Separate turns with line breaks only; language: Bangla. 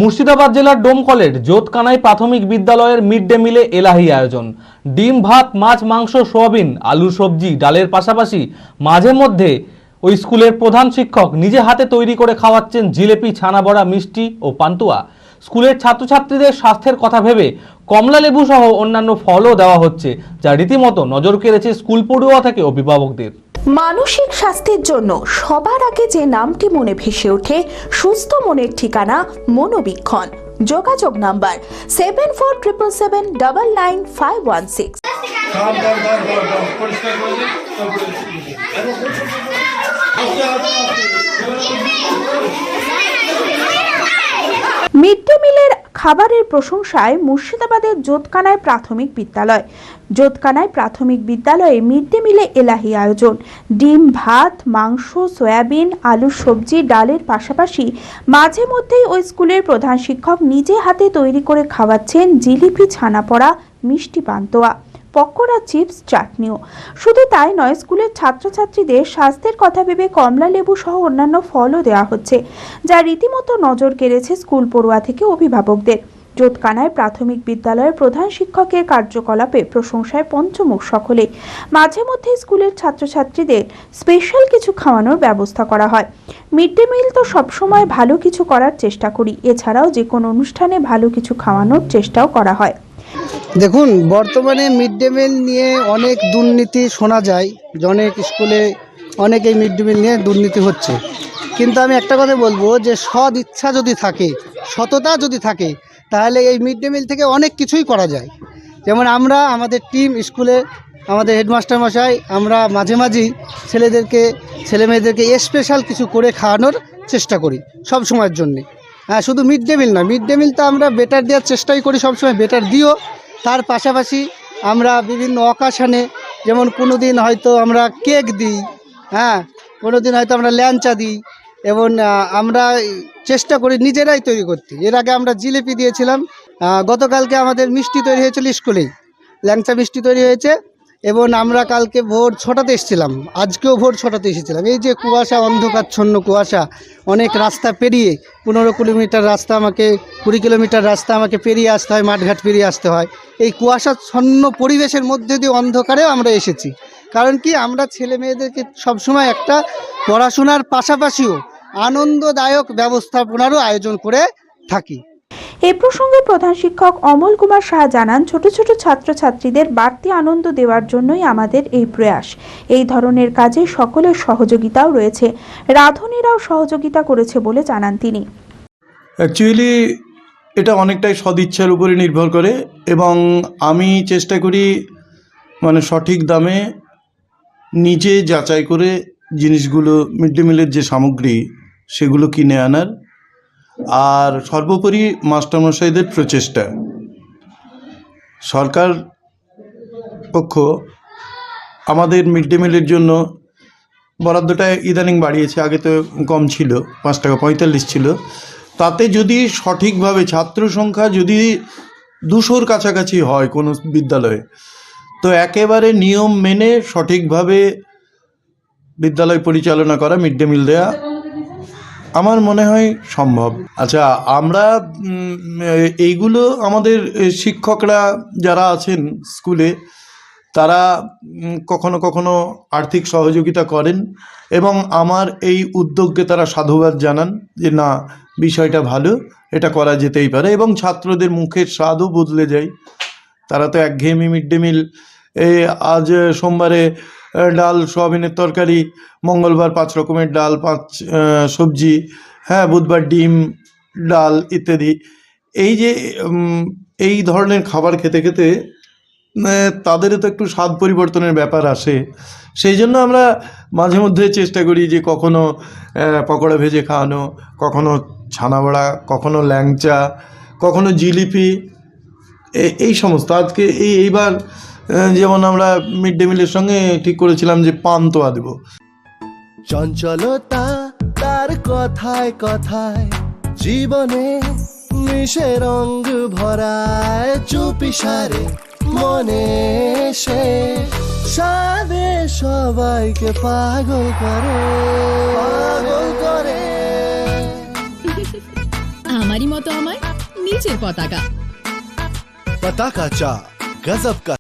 মুর্শিদাবাদ জেলার ডোমকলের জোতকানাই প্রাথমিক বিদ্যালয়ের মিড ডে মিলে এলাহি আয়োজন। ডিম, ভাত, মাছ, মাংস, সোয়াবিন, আলু, সবজি, ডালের পাশাপাশি মাঝে মধ্যে ওই স্কুলের প্রধান শিক্ষক নিজে হাতে তৈরি করে খাওয়াচ্ছেন জিলেপি, ছানা বড়া, মিষ্টি ও পান্তুয়া। স্কুলের ছাত্রছাত্রীদের স্বাস্থ্যের কথা ভেবে কমলা লেবু সহ অন্যান্য ফলও দেওয়া হচ্ছে, যা রীতিমতো নজর কেড়েছে স্কুল পড়ুয়া থেকে অভিভাবকদের।
মানসিক স্বাস্থ্যের জন্য সবার আগে যে নামটি মনে ভেসে ওঠে, সুস্থ মনের ঠিকানা মনোবীক্ষণ। যোগাযোগ নাম্বার 7477799516। মিড ডে মিলের খাবারের প্রশংসায় মুর্শিদাবাদের জোতকানাই প্রাথমিক বিদ্যালয়। জোতকানাই প্রাথমিক বিদ্যালয়ে মিড ডে মিলে এলাহি আয়োজন। ডিম, ভাত, মাংস, সয়াবিন, আলু, সবজি, ডালের পাশাপাশি মাঝে মধ্যেই ওই স্কুলের প্রধান শিক্ষক নিজে হাতে তৈরি করে খাওয়াচ্ছেন জিলিপি, ছানা পড়া, মিষ্টি, পান্তুয়া, পকোড়া, চিপস, চাটনিও। শুধু তাই নয়, স্কুলের ছাত্রছাত্রীদের স্বাস্থ্যের কথা ভেবে কমলা লেবু সহ অন্যান্য ফলও দেওয়া হচ্ছে, যা রীতিমতো নজর কেড়েছে স্কুল পড়ুয়া থেকে অভিভাবকদের। জোতকানাই প্রাথমিক বিদ্যালয়ের প্রধান শিক্ষকের কার্যকলাপে প্রশংসায় পঞ্চমুখ সকলে। মাঝে মধ্যে স্কুলের ছাত্রছাত্রীদের স্পেশাল কিছু খাওয়ানোর ব্যবস্থা করা হয়। মিড ডে মিল তো সবসময় ভালো কিছু করার চেষ্টা করি, এছাড়াও যে কোনো অনুষ্ঠানে ভালো কিছু খাওয়ানোর চেষ্টাও করা হয়।
দেখুন, বর্তমানে মিড ডে মিল নিয়ে অনেক দুর্নীতি শোনা যায়, অনেক স্কুলে অনেক এই মিড ডে মিল নিয়ে দুর্নীতি হচ্ছে। কিন্তু আমি একটা কথা বলবো যে সৎ ইচ্ছা যদি থাকে, সততা যদি থাকে, তাহলে এই মিড ডে মিল থেকে অনেক কিছুই করা যায়। যেমন আমরা আমাদের টিম স্কুলে, আমাদের হেডমাস্টার মশাই, আমরা মাঝে মাঝেই ছেলেমেয়েদেরকে স্পেশাল কিছু করে খাওয়ানোর চেষ্টা করি সব সময়ের জন্যে। হ্যাঁ, শুধু মিড ডে মিল না, মিড ডে মিল তো আমরা বেটার দেওয়ার চেষ্টাই করি, সবসময় বেটার দিও। তার পাশাপাশি আমরা বিভিন্ন অকেশনে, যেমন কোনো দিন হয়তো আমরা কেক দিই, হ্যাঁ, কোনো দিন হয়তো আমরা ল্যাংচা দিই, এবং আমরা চেষ্টা করি নিজেরাই তৈরি করতে। এর আগে আমরা জিলিপি দিয়েছিলাম, গতকালকে আমাদের মিষ্টি তৈরি হয়েছিল স্কুলেই, ল্যাংচা মিষ্টি তৈরি হয়েছে। এবং আমরা কালকে ভোর 6টাতে এসেছিলাম, আজকেও ভোর 6টাতে এসেছিলাম। এই যে কুয়াশা, অন্ধকারচ্ছন্ন কুয়াশা, অনেক রাস্তা পেরিয়ে 15 কিলোমিটার রাস্তা, 20 কিলোমিটার রাস্তা আমাকে পেরিয়ে আসতে হয়, মাঠঘাট পেরিয়ে আসতে হয়। এই কুয়াশাচ্ছন্ন পরিবেশের মধ্যে দিয়ে অন্ধকারেও আমরা এসেছি। কারণ কি, আমরা ছেলে মেয়েদেরকে সবসময় একটা পড়াশোনার পাশাপাশিও আনন্দদায়ক ব্যবস্থাপনারও আয়োজন করে থাকি।
এ প্রসঙ্গে প্রধান শিক্ষক অমল কুমার সাহা জানান, ছোট ছোট ছাত্রছাত্রীদের বাড়তি আনন্দ দেওয়ার জন্যই আমাদের এই প্রয়াস। এই ধরনের কাজে সকলের সহযোগিতাও রয়েছে, রাঁধুনিরাও সহযোগিতা করেছে বলে জানান তিনি।
অ্যাকচুয়ালি এটা অনেকটাই সদিচ্ছার উপরে নির্ভর করে, এবং আমি চেষ্টা করি সঠিক দামে নিজে যাচাই করে জিনিসগুলো, মিড ডে মিলের যে সামগ্রী সেগুলো কিনে আনার। আর সর্বোপরি মাস্টারমশাইদের প্রচেষ্টা। সরকার পক্ষ আমাদের মিড ডে মিলের জন্য বরাদ্দটা ইদানিং বাড়িয়েছে, আগে তো কম ছিল, 5 টাকা 45 ছিল। তাতে যদি সঠিকভাবে ছাত্র সংখ্যা যদি 200-র কাছাকাছি হয় কোনো বিদ্যালয়ে, তো একেবারে নিয়ম মেনে সঠিকভাবে বিদ্যালয় পরিচালনা করা, মিড ডে মিল দেওয়া আমার মনে হয় সম্ভব। আচ্ছা, আমরা এইগুলো আমাদের শিক্ষকরা যারা আছেন স্কুলে, তারা কখনো কখনো আর্থিক সহযোগিতা করেন, এবং আমার এই উদ্যোগকে তারা সাধুবাদ জানান যে না, বিষয়টা ভালো, এটা করা যেতেই পারে, এবং ছাত্রদের মুখের স্বাদও বদলে যায়। তারা তো একঘেয়েমি মিড ডে মিল, আজ সোমবারে ডাল সোয়াবিনের তরকারি, মঙ্গলবার 5 রকমের ডাল, 5 সবজি, হ্যাঁ, বুধবার ডিম, ডাল ইত্যাদি। এই যে এই ধরনের খাবার খেতে খেতে তাদেরও তো একটু স্বাদ পরিবর্তনের ব্যাপার আসে। সেই জন্য আমরা মাঝে মধ্যে চেষ্টা করি যে কখনো পকোড়া ভেজে খাওয়ানো, কখনো ছানা বড়া, কখনো ল্যাংচা, কখনো জিলিপি, এই সমস্ত। আজকে এইবার যেমন আমরা মিড ডে মিলের সঙ্গে ঠিক করেছিলাম যে পান্তুয়া দেব।
চঞ্চলতা তার কথায় কথায় জীবনে মিশে রঙ ভরায়, চুপি সারে মনে সে সাদে সবাইকে পাগল করে।
আমারই মতো আমায় নিচের পতাকা।
पता का चा गजब का